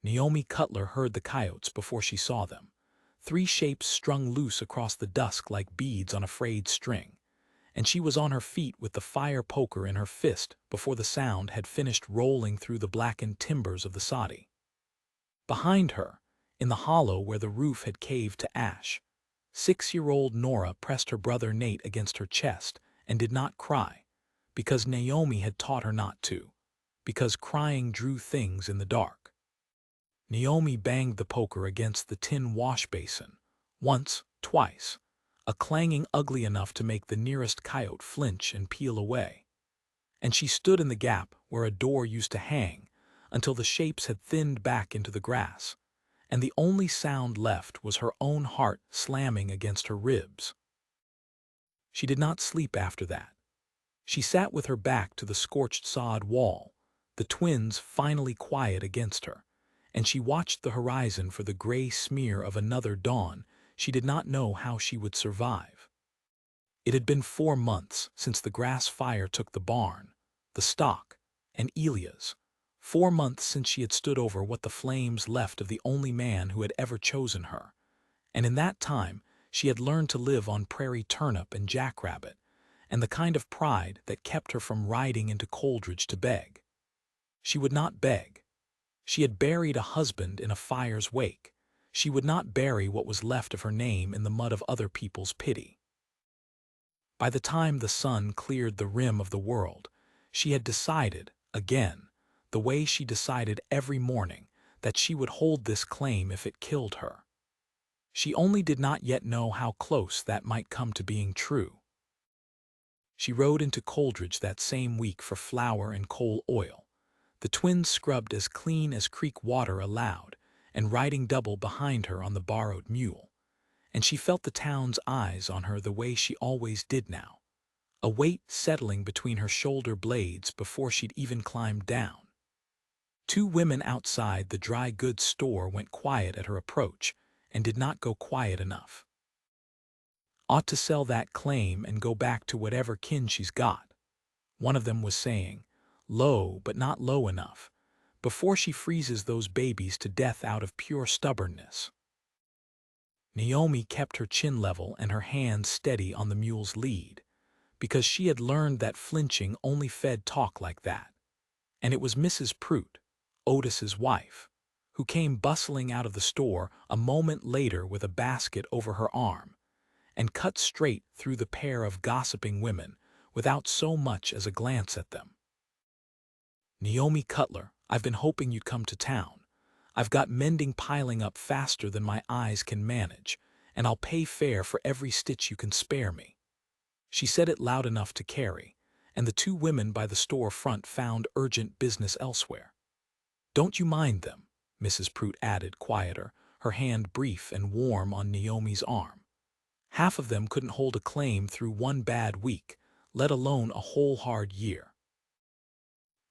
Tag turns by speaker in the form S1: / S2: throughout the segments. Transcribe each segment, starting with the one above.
S1: Naomi Cutler heard the coyotes before she saw them. Three shapes strung loose across the dusk like beads on a frayed string, and she was on her feet with the fire poker in her fist before the sound had finished rolling through the blackened timbers of the Soddy. Behind her, in the hollow where the roof had caved to ash, 6-year-old Nora pressed her brother Nate against her chest and did not cry, because Naomi had taught her not to, because crying drew things in the dark. Naomi banged the poker against the tin wash basin, once, twice, a clanging ugly enough to make the nearest coyote flinch and peel away. And she stood in the gap where a door used to hang until the shapes had thinned back into the grass, and the only sound left was her own heart slamming against her ribs. She did not sleep after that. She sat with her back to the scorched sod wall, the twins finally quiet against her, and she watched the horizon for the gray smear of another dawn. She did not know how she would survive. It had been 4 months since the grass fire took the barn, the stock, and Elia's. 4 months since she had stood over what the flames left of the only man who had ever chosen her. And in that time, she had learned to live on prairie turnip and jackrabbit, and the kind of pride that kept her from riding into Coldridge to beg. She would not beg. She had buried a husband in a fire's wake. She would not bury what was left of her name in the mud of other people's pity. By the time the sun cleared the rim of the world, she had decided, again, the way she decided every morning, that she would hold this claim if it killed her. She only did not yet know how close that might come to being true. She rode into Coldridge that same week for flour and coal oil. The twins scrubbed as clean as creek water allowed, and riding double behind her on the borrowed mule. And she felt the town's eyes on her the way she always did now, a weight settling between her shoulder blades before she'd even climbed down. 2 women outside the dry goods store went quiet at her approach and did not go quiet enough. Ought to sell that claim and go back to whatever kin she's got, one of them was saying, low but not low enough, before she freezes those babies to death out of pure stubbornness. Naomi kept her chin level and her hands steady on the mule's lead, because she had learned that flinching only fed talk like that. And it was Mrs. Prout, Otis's wife, who came bustling out of the store a moment later with a basket over her arm, and cut straight through the pair of gossiping women without so much as a glance at them. Naomi Cutler, I've been hoping you'd come to town. I've got mending piling up faster than my eyes can manage, and I'll pay fair for every stitch you can spare me. She said it loud enough to carry, and the 2 women by the store front found urgent business elsewhere. Don't you mind them, Mrs. Prout added, quieter, her hand brief and warm on Naomi's arm. Half of them couldn't hold a claim through 1 bad week, let alone a whole hard year.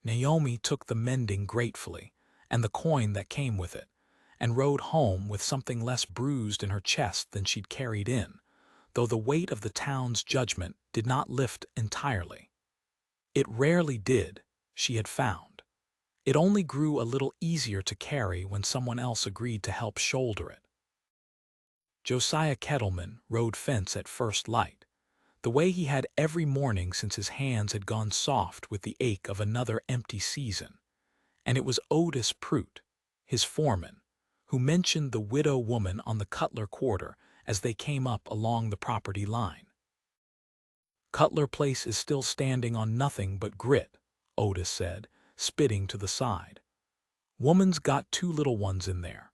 S1: Naomi took the mending gratefully, and the coin that came with it, and rode home with something less bruised in her chest than she'd carried in, though the weight of the town's judgment did not lift entirely. It rarely did, she had found. It only grew a little easier to carry when someone else agreed to help shoulder it. Josiah Kettleman rode fence at first light, the way he had every morning since his hands had gone soft with the ache of another empty season. And it was Otis Prout, his foreman, who mentioned the widow woman on the Cutler quarter as they came up along the property line. Cutler Place is still standing on nothing but grit, Otis said, spitting to the side. Woman's got 2 little ones in there.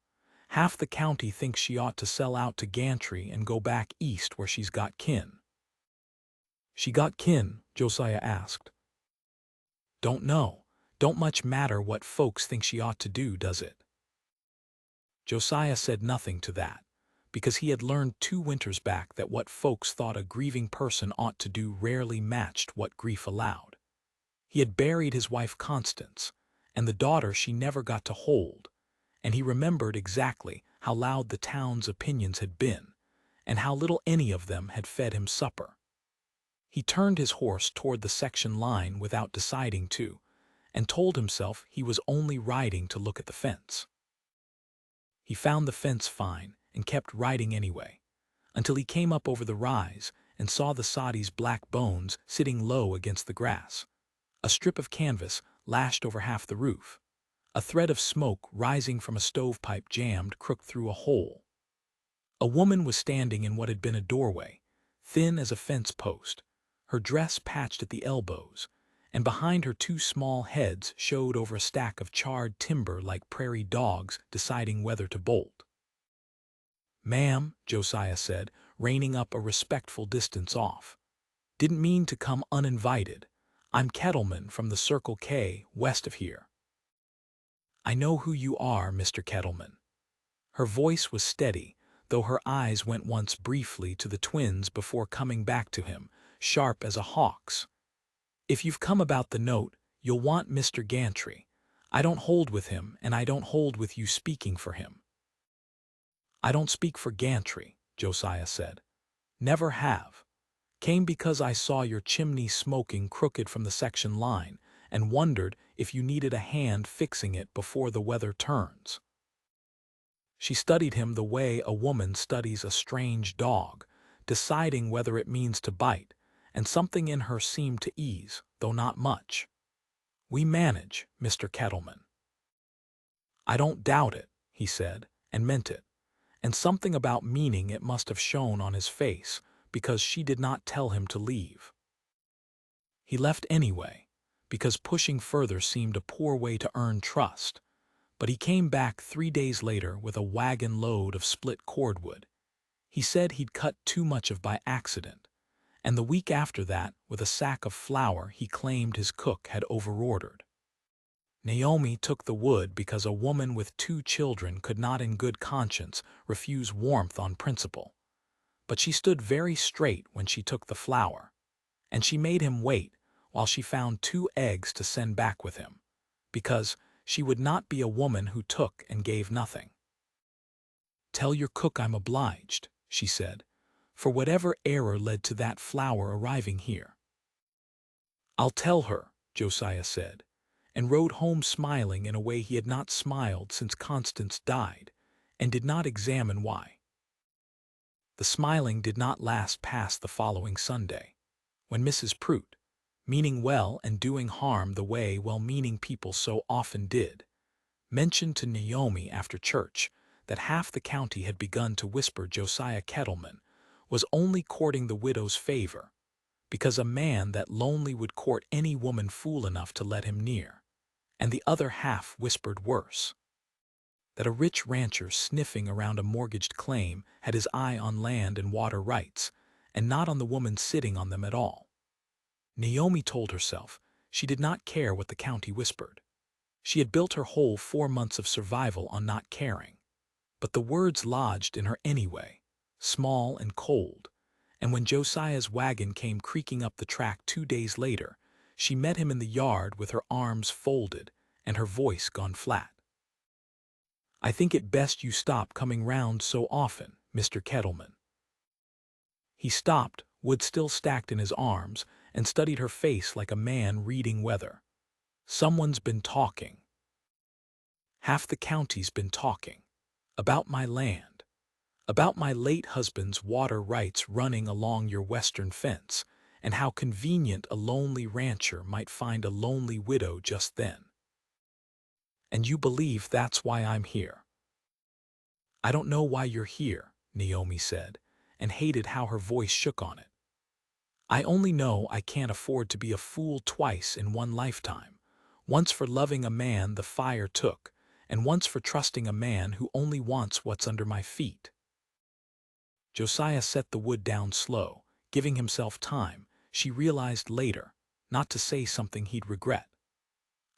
S1: Half the county thinks she ought to sell out to Gantry and go back east where she's got kin. She got kin? Josiah asked. Don't know. Don't much matter what folks think she ought to do, does it? Josiah said nothing to that, because he had learned 2 winters back that what folks thought a grieving person ought to do rarely matched what grief allowed. He had buried his wife Constance, and the daughter she never got to hold, and he remembered exactly how loud the town's opinions had been, and how little any of them had fed him supper. He turned his horse toward the section line without deciding to, and told himself he was only riding to look at the fence. He found the fence fine and kept riding anyway, until he came up over the rise and saw the Soddy's black bones sitting low against the grass. A strip of canvas lashed over half the roof. A thread of smoke rising from a stovepipe jammed crooked through a hole. A woman was standing in what had been a doorway, thin as a fence post, her dress patched at the elbows, and behind her two small heads showed over a stack of charred timber like prairie dogs deciding whether to bolt. "Ma'am," Josiah said, reining up a respectful distance off. "Didn't mean to come uninvited. I'm Kettleman from the Circle K west of here." "I know who you are, Mr. Kettleman." Her voice was steady, though her eyes went once briefly to the twins before coming back to him, sharp as a hawk's. "If you've come about the note, you'll want Mr. Gantry. I don't hold with him, and I don't hold with you speaking for him." "I don't speak for Gantry," Josiah said. "Never have. Came because I saw your chimney smoking crooked from the section line and wondered if you needed a hand fixing it before the weather turns." She studied him the way a woman studies a strange dog, deciding whether it means to bite, and something in her seemed to ease, though not much. "We manage, Mr. Kettleman." "I don't doubt it," he said, and meant it, and something about meaning it must have shown on his face, because she did not tell him to leave. He left anyway, because pushing further seemed a poor way to earn trust, but he came back 3 days later with a wagon load of split cordwood. He said he'd cut too much of by accident, and the week after that with a sack of flour he claimed his cook had overordered. Naomi took the wood because a woman with 2 children could not in good conscience refuse warmth on principle. But she stood very straight when she took the flour, and she made him wait while she found 2 eggs to send back with him, because she would not be a woman who took and gave nothing. "Tell your cook I'm obliged," she said, "for whatever error led to that flour arriving here." "I'll tell her," Josiah said, and rode home smiling in a way he had not smiled since Constance died, and did not examine why. The smiling did not last past the following Sunday, when Mrs. Prout, meaning well and doing harm the way well-meaning people so often did, mentioned to Naomi after church that half the county had begun to whisper Josiah Kettleman was only courting the widow's favor, because a man that lonely would court any woman fool enough to let him near, and the other half whispered worse, that a rich rancher sniffing around a mortgaged claim had his eye on land and water rights, and not on the woman sitting on them at all. Naomi told herself she did not care what the county whispered. She had built her whole 4 months of survival on not caring. But the words lodged in her anyway, small and cold, and when Josiah's wagon came creaking up the track 2 days later, she met him in the yard with her arms folded and her voice gone flat. "I think it best you stop coming round so often, Mr. Kettleman." He stopped, wood still stacked in his arms, and studied her face like a man reading weather. "Someone's been talking. Half the county's been talking. About my land. About my late husband's water rights running along your western fence, and how convenient a lonely rancher might find a lonely widow just then. And you believe that's why I'm here." "I don't know why you're here," Naomi said, and hated how her voice shook on it. "I only know I can't afford to be a fool twice in one lifetime, once for loving a man the fire took, and once for trusting a man who only wants what's under my feet." Josiah set the wood down slow, giving himself time, she realized later, not to say something he'd regret.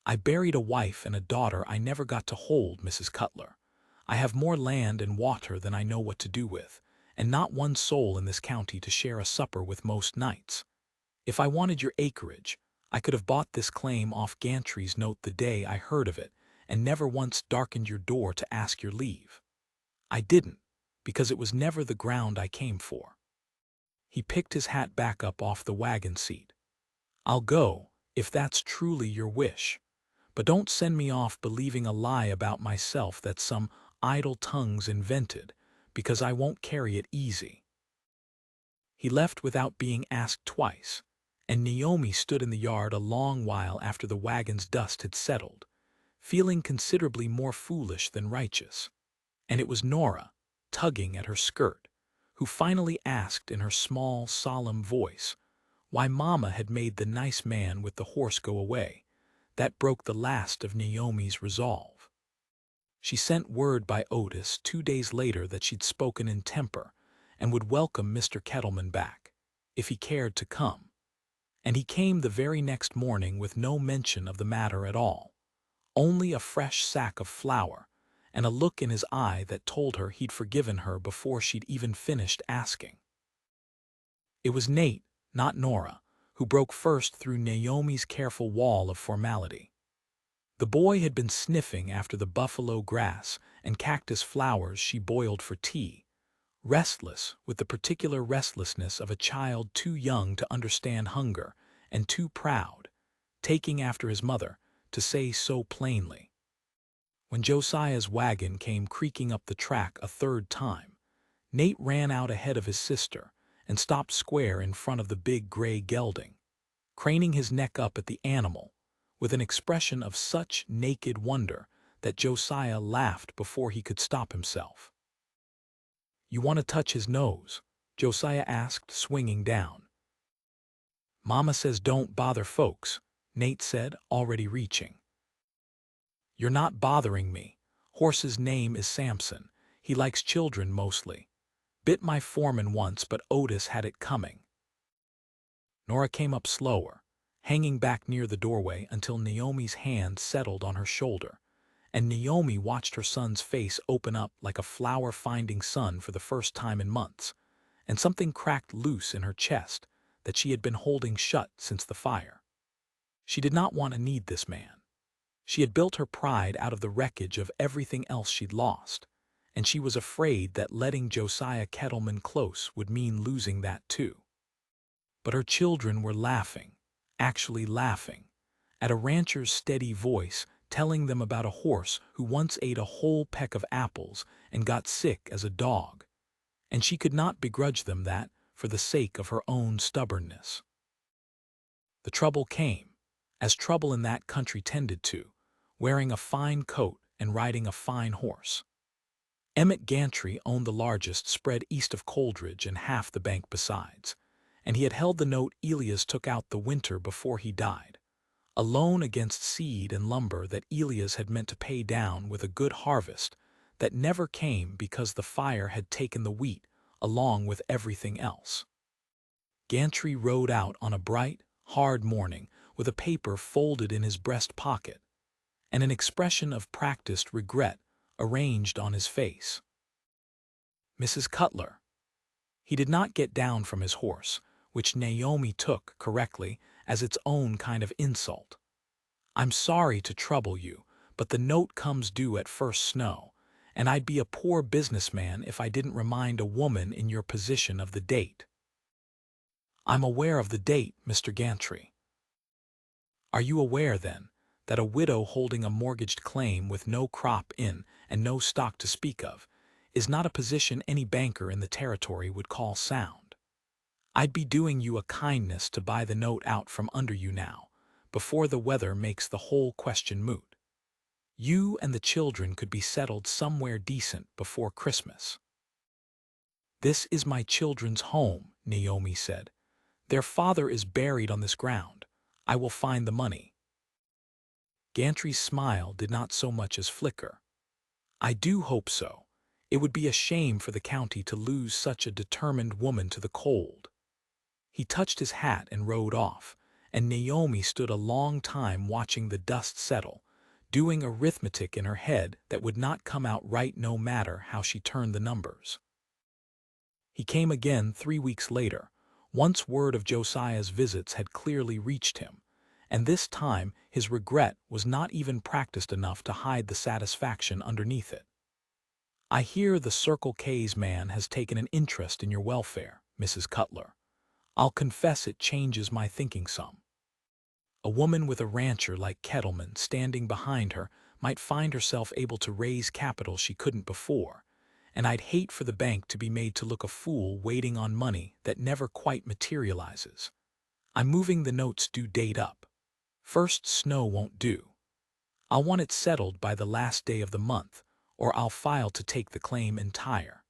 S1: "I buried a wife and a daughter I never got to hold, Mrs. Cutler. I have more land and water than I know what to do with, and not one soul in this county to share a supper with most nights. If I wanted your acreage, I could have bought this claim off Gantry's note the day I heard of it, and never once darkened your door to ask your leave. I didn't, because it was never the ground I came for." He picked his hat back up off the wagon seat. "I'll go, if that's truly your wish. But don't send me off believing a lie about myself that some idle tongues invented, because I won't carry it easy." He left without being asked twice, and Naomi stood in the yard a long while after the wagon's dust had settled, feeling considerably more foolish than righteous. And it was Nora, tugging at her skirt, who finally asked in her small, solemn voice why Mama had made the nice man with the horse go away. That broke the last of Naomi's resolve. She sent word by Otis 2 days later that she'd spoken in temper and would welcome Mr. Kettleman back, if he cared to come. And he came the very next morning with no mention of the matter at all, only a fresh sack of flour and a look in his eye that told her he'd forgiven her before she'd even finished asking. It was Nate, not Nora, who broke first through Naomi's careful wall of formality. The boy had been sniffing after the buffalo grass and cactus flowers she boiled for tea, restless with the particular restlessness of a child too young to understand hunger and too proud, taking after his mother, to say so plainly. When Josiah's wagon came creaking up the track a third time, Nate ran out ahead of his sister and stopped square in front of the big gray gelding, craning his neck up at the animal with an expression of such naked wonder that Josiah laughed before he could stop himself. "You want to touch his nose?" Josiah asked, swinging down. "Mama says don't bother folks," Nate said, already reaching. "You're not bothering me. Horse's name is Samson. He likes children mostly. Bit my foreman once, but Otis had it coming." Nora came up slower, hanging back near the doorway until Naomi's hand settled on her shoulder, and Naomi watched her son's face open up like a flower-finding sun for the first time in months, and something cracked loose in her chest that she had been holding shut since the fire. She did not want to need this man. She had built her pride out of the wreckage of everything else she'd lost, and she was afraid that letting Josiah Kettleman close would mean losing that too. But her children were laughing, actually laughing, at a rancher's steady voice telling them about a horse who once ate a whole peck of apples and got sick as a dog, and she could not begrudge them that for the sake of her own stubbornness. The trouble came, as trouble in that country tended to, wearing a fine coat and riding a fine horse. Emmett Gantry owned the largest spread east of Coldridge and half the bank besides, and he had held the note Elias took out the winter before he died, a loan against seed and lumber that Elias had meant to pay down with a good harvest that never came because the fire had taken the wheat along with everything else. Gantry rode out on a bright, hard morning with a paper folded in his breast pocket and an expression of practiced regret arranged on his face. "Mrs. Cutler." He did not get down from his horse, which Naomi took, correctly, as its own kind of insult. "I'm sorry to trouble you, but the note comes due at first snow, and I'd be a poor businessman if I didn't remind a woman in your position of the date." "I'm aware of the date, Mr. Gantry." "Are you aware, then, that a widow holding a mortgaged claim with no crop in and no stock to speak of is not a position any banker in the territory would call sound? I'd be doing you a kindness to buy the note out from under you now, before the weather makes the whole question moot. You and the children could be settled somewhere decent before Christmas." "This is my children's home," Naomi said. "Their father is buried on this ground. I will find the money." Gantry's smile did not so much as flicker. "I do hope so. It would be a shame for the county to lose such a determined woman to the cold." He touched his hat and rode off, and Naomi stood a long time watching the dust settle, doing arithmetic in her head that would not come out right no matter how she turned the numbers. He came again 3 weeks later, once word of Josiah's visits had clearly reached him, and this time his regret was not even practiced enough to hide the satisfaction underneath it. "I hear the Circle K's man has taken an interest in your welfare, Mrs. Cutler. I'll confess it changes my thinking some." A woman with a rancher like Kettleman standing behind her might find herself able to raise capital she couldn't before, and I'd hate for the bank to be made to look a fool waiting on money that never quite materializes. I'm moving the note's due date up. First snow won't do. I'll want it settled by the last day of the month, or I'll file to take the claim entire.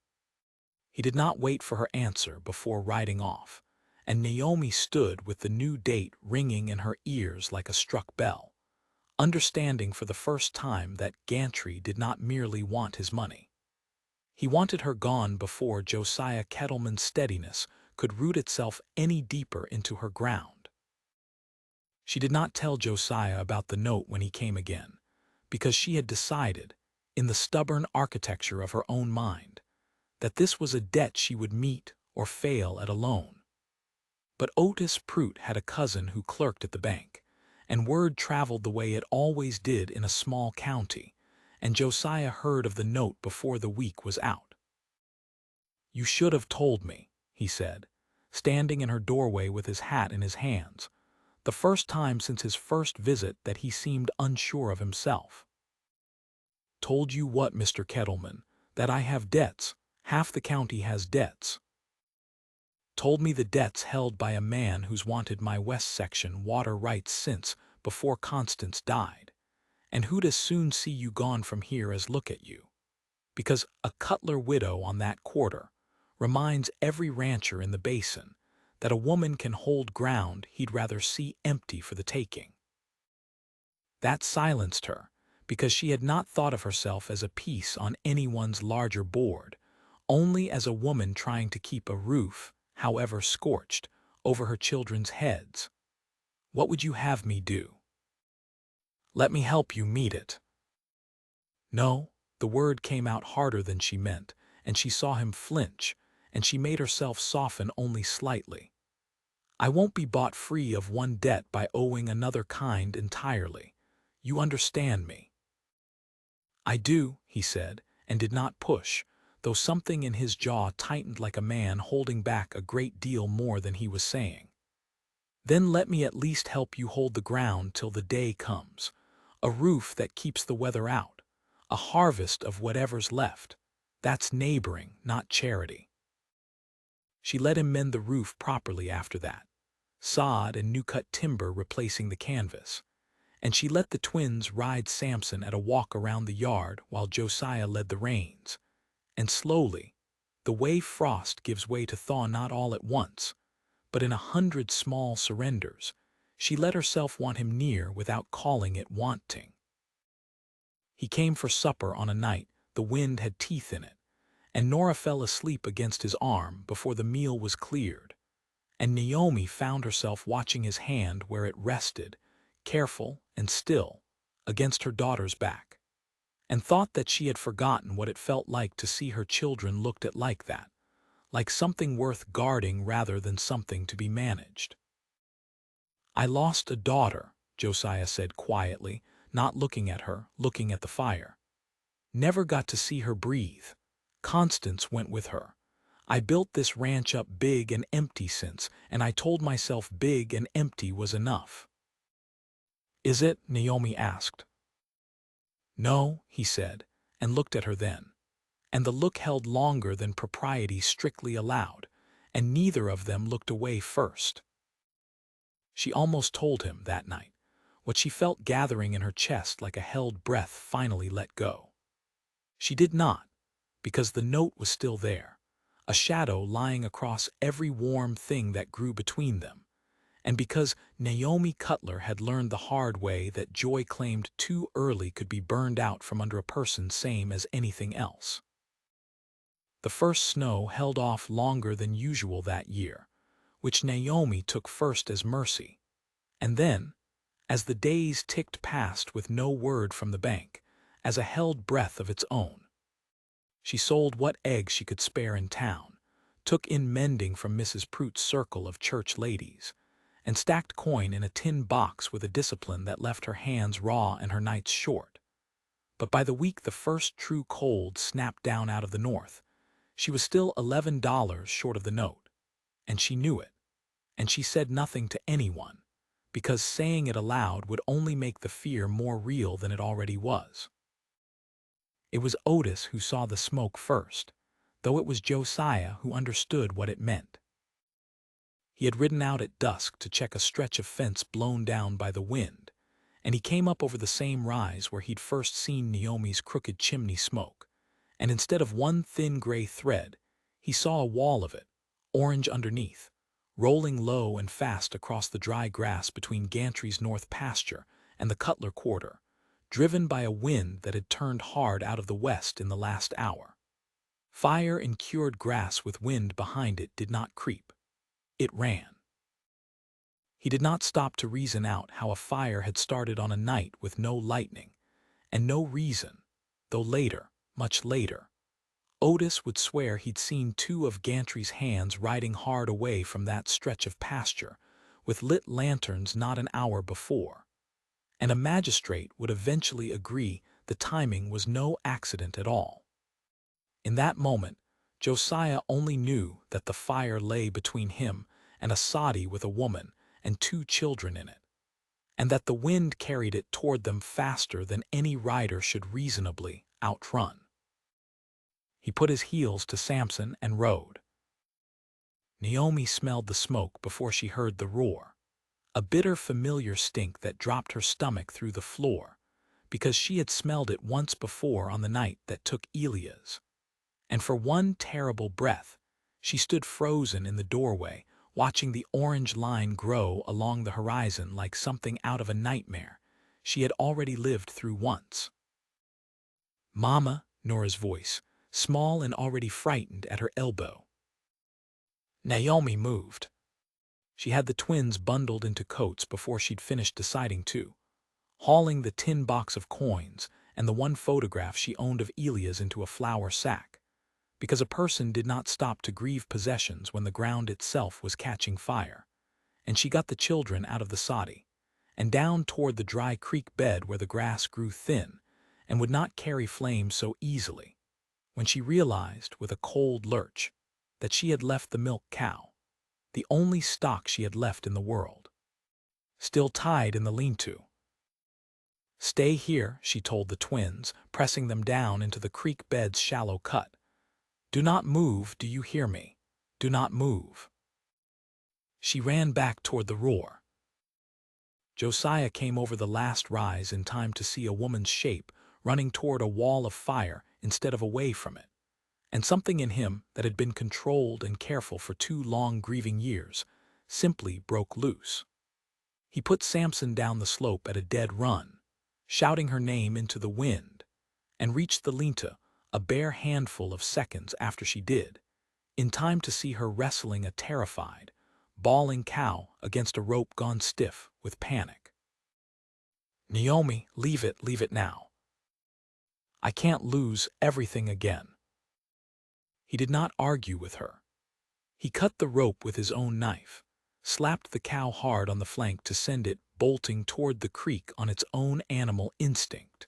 S1: He did not wait for her answer before riding off, and Naomi stood with the new date ringing in her ears like a struck bell, understanding for the first time that Gantry did not merely want his money. He wanted her gone before Josiah Kettleman's steadiness could root itself any deeper into her ground. She did not tell Josiah about the note when he came again, because she had decided, in the stubborn architecture of her own mind, that this was a debt she would meet or fail at alone. But Otis Prout had a cousin who clerked at the bank, and word traveled the way it always did in a small county, and Josiah heard of the note before the week was out. "You should have told me," he said, standing in her doorway with his hat in his hands, the first time since his first visit that he seemed unsure of himself. "Told you what, Mr. Kettleman? That I have debts. Half the county has debts." "Told me the debts held by a man who's wanted my West Section water rights since before Constance died, and who'd as soon see you gone from here as look at you. Because a Cutler widow on that quarter reminds every rancher in the basin that a woman can hold ground he'd rather see empty for the taking." That silenced her, because she had not thought of herself as a piece on anyone's larger board, only as a woman trying to keep a roof, however scorched, over her children's heads. "What would you have me do?" "Let me help you meet it." No, the word came out harder than she meant, and she saw him flinch, and she made herself soften only slightly. "I won't be bought free of one debt by owing another kind entirely. You understand me?" "I do," he said, and did not push, though something in his jaw tightened like a man holding back a great deal more than he was saying. "Then let me at least help you hold the ground till the day comes. A roof that keeps the weather out. A harvest of whatever's left. That's neighboring, not charity." She let him mend the roof properly after that, sod and new-cut timber replacing the canvas, and she let the twins ride Samson at a walk around the yard while Josiah led the reins. And slowly, the way frost gives way to thaw not all at once, but in 100 small surrenders, she let herself want him near without calling it wanting. He came for supper on a night the wind had teeth in it, and Nora fell asleep against his arm before the meal was cleared, and Naomi found herself watching his hand where it rested, careful and still, against her daughter's back, and thought that she had forgotten what it felt like to see her children looked at like that, like something worth guarding rather than something to be managed. "I lost a daughter," Josiah said quietly, not looking at her, looking at the fire. "Never got to see her breathe. Constance went with her. I built this ranch up big and empty since, and I told myself big and empty was enough." "Is it?" Naomi asked. "No," he said, and looked at her then. And the look held longer than propriety strictly allowed, and neither of them looked away first. She almost told him, that night, what she felt gathering in her chest like a held breath finally let go. She did not, because the note was still there, a shadow lying across every warm thing that grew between them, and because Naomi Cutler had learned the hard way that joy claimed too early could be burned out from under a person same as anything else. The first snow held off longer than usual that year, which Naomi took first as mercy, and then, as the days ticked past with no word from the bank, as a held breath of its own. She sold what eggs she could spare in town, took in mending from Mrs. Prout's circle of church ladies, and stacked coin in a tin box with a discipline that left her hands raw and her nights short. But by the week the first true cold snapped down out of the north, she was still $11 short of the note, and she knew it, and she said nothing to anyone, because saying it aloud would only make the fear more real than it already was. It was Otis who saw the smoke first, though it was Josiah who understood what it meant. He had ridden out at dusk to check a stretch of fence blown down by the wind, and he came up over the same rise where he'd first seen Naomi's crooked chimney smoke, and instead of one thin gray thread, he saw a wall of it, orange underneath, rolling low and fast across the dry grass between Gantry's north pasture and the Cutler quarter, driven by a wind that had turned hard out of the west in the last hour. Fire in cured grass with wind behind it did not creep. It ran. He did not stop to reason out how a fire had started on a night with no lightning, and no reason, though later, much later, Otis would swear he'd seen two of Gantry's hands riding hard away from that stretch of pasture, with lit lanterns not an hour before, and a magistrate would eventually agree the timing was no accident at all. In that moment, Josiah only knew that the fire lay between him and a Soddy with a woman and 2 children in it, and that the wind carried it toward them faster than any rider should reasonably outrun. He put his heels to Samson and rode. Naomi smelled the smoke before she heard the roar, a bitter familiar stink that dropped her stomach through the floor, because she had smelled it once before on the night that took Elia's. And for one terrible breath, she stood frozen in the doorway, watching the orange line grow along the horizon like something out of a nightmare she had already lived through once. "Mama," Nora's voice, small and already frightened, at her elbow. Naomi moved. She had the twins bundled into coats before she'd finished deciding to, hauling the tin box of coins and the one photograph she owned of Elia's into a flour sack, because a person did not stop to grieve possessions when the ground itself was catching fire, and she got the children out of the Soddy, and down toward the dry creek bed where the grass grew thin and would not carry flames so easily, when she realized, with a cold lurch, that she had left the milk cow, the only stock she had left in the world, still tied in the lean-to. "Stay here," she told the twins, pressing them down into the creek bed's shallow cut. "Do not move, do you hear me? Do not move." She ran back toward the roar. Josiah came over the last rise in time to see a woman's shape running toward a wall of fire instead of away from it, and something in him that had been controlled and careful for 2 long grieving years simply broke loose. He put Samson down the slope at a dead run, shouting her name into the wind, and reached the lean-to a bare handful of seconds after she did, in time to see her wrestling a terrified, bawling cow against a rope gone stiff with panic. "Naomi, leave it now. I can't lose everything again." He did not argue with her. He cut the rope with his own knife, slapped the cow hard on the flank to send it bolting toward the creek on its own animal instinct,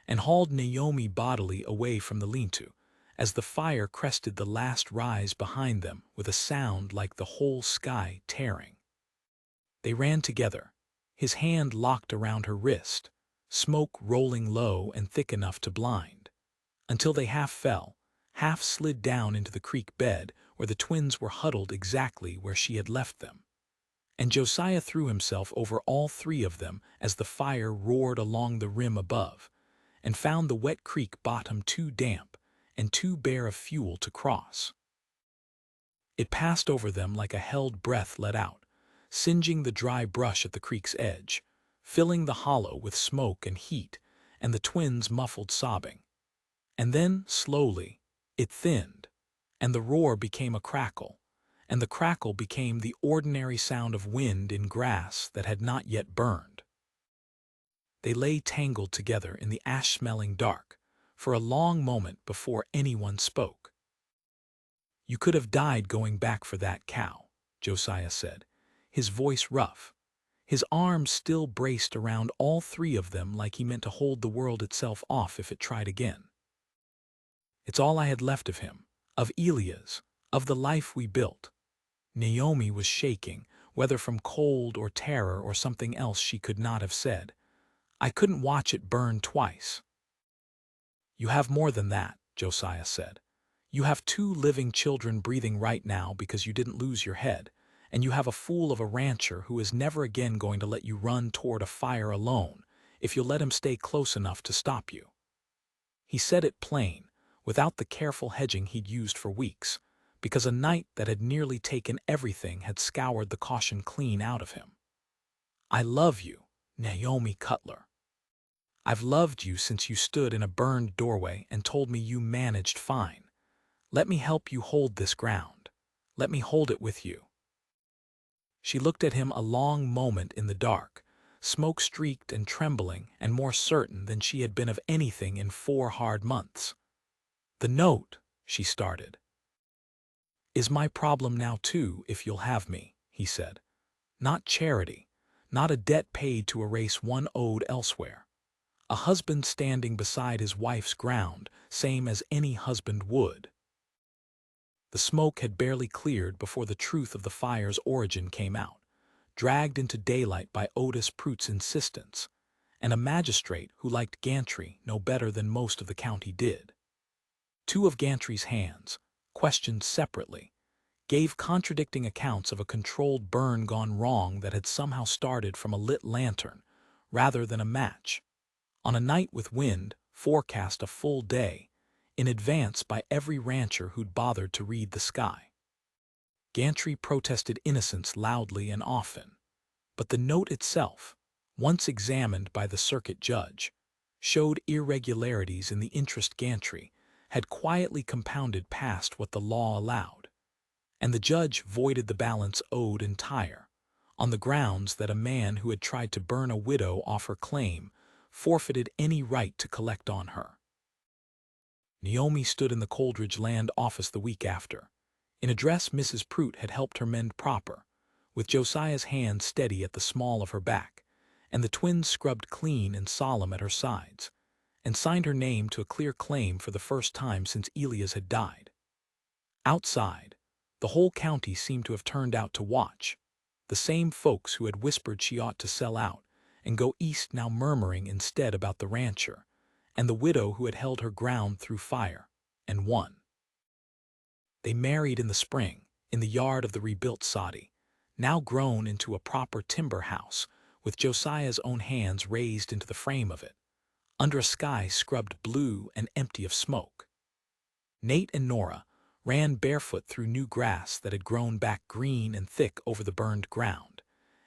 S1: and hauled Naomi bodily away from the lean-to, as the fire crested the last rise behind them with a sound like the whole sky tearing. They ran together, his hand locked around her wrist, smoke rolling low and thick enough to blind, until they half fell, half slid down into the creek bed where the twins were huddled exactly where she had left them. And Josiah threw himself over all 3 of them as the fire roared along the rim above, and found the wet creek bottom too damp and too bare of fuel to cross. It passed over them like a held breath let out, singeing the dry brush at the creek's edge, filling the hollow with smoke and heat and the twins' muffled sobbing. And then, slowly, it thinned, and the roar became a crackle, and the crackle became the ordinary sound of wind in grass that had not yet burned. They lay tangled together in the ash-smelling dark for a long moment before anyone spoke. "You could have died going back for that cow," Josiah said, his voice rough, his arms still braced around all 3 of them like he meant to hold the world itself off if it tried again. "It's all I had left of him, of Elia's, of the life we built." Naomi was shaking, whether from cold or terror or something else she could not have said. I couldn't watch it burn twice. You have more than that, Josiah said. You have 2 living children breathing right now because you didn't lose your head, and you have a fool of a rancher who is never again going to let you run toward a fire alone if you'll let him stay close enough to stop you. He said it plain, without the careful hedging he'd used for weeks, because a night that had nearly taken everything had scoured the caution clean out of him. I love you, Naomi Cutler. I've loved you since you stood in a burned doorway and told me you managed fine. Let me help you hold this ground. Let me hold it with you. She looked at him a long moment in the dark, smoke-streaked and trembling and more certain than she had been of anything in 4 hard months. The note, she started. Is my problem now too, if you'll have me, he said. Not charity, not a debt paid to erase one owed elsewhere. A husband standing beside his wife's ground, same as any husband would. The smoke had barely cleared before the truth of the fire's origin came out, dragged into daylight by Otis Pruitt's insistence, and a magistrate who liked Gantry no better than most of the county did. 2 of Gantry's hands, questioned separately, gave contradicting accounts of a controlled burn gone wrong that had somehow started from a lit lantern rather than a match, on a night with wind forecast a full day, in advance by every rancher who'd bothered to read the sky. Gantry protested innocence loudly and often, but the note itself, once examined by the circuit judge, showed irregularities in the interest Gantry had quietly compounded past what the law allowed, and the judge voided the balance owed entire, on the grounds that a man who had tried to burn a widow off her claim forfeited any right to collect on her. Naomi stood in the Coldridge Land office the week after, in a dress Mrs. Pruitt had helped her mend proper, with Josiah's hand steady at the small of her back, and the twins scrubbed clean and solemn at her sides, and signed her name to a clear claim for the first time since Elias had died. Outside, the whole county seemed to have turned out to watch, the same folks who had whispered she ought to sell out and go east now murmuring instead about the rancher, and the widow who had held her ground through fire, and won. They married in the spring, in the yard of the rebuilt Soddy, now grown into a proper timber house, with Josiah's own hands raised into the frame of it, under a sky scrubbed blue and empty of smoke. Nate and Nora ran barefoot through new grass that had grown back green and thick over the burned ground,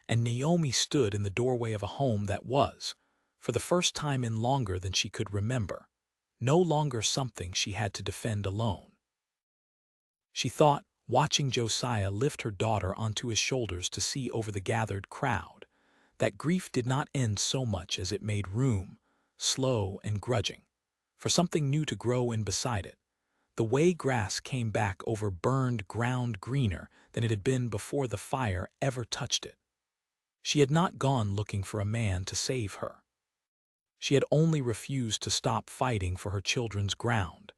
S1: and Naomi stood in the doorway of a home that was, for the first time in longer than she could remember, no longer something she had to defend alone. She thought, watching Josiah lift her daughter onto his shoulders to see over the gathered crowd, that grief did not end so much as it made room, slow and grudging, for something new to grow in beside it. The way grass came back over burned ground greener than it had been before the fire ever touched it. She had not gone looking for a man to save her. She had only refused to stop fighting for her children's ground,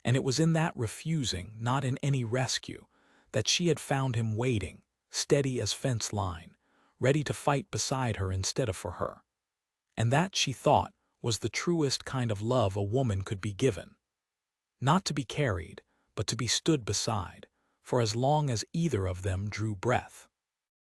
S1: and it was in that refusing, not in any rescue, that she had found him waiting, steady as fence line, ready to fight beside her instead of for her. And that, she thought, was the truest kind of love a woman could be given. Not to be carried, but to be stood beside, for as long as either of them drew breath.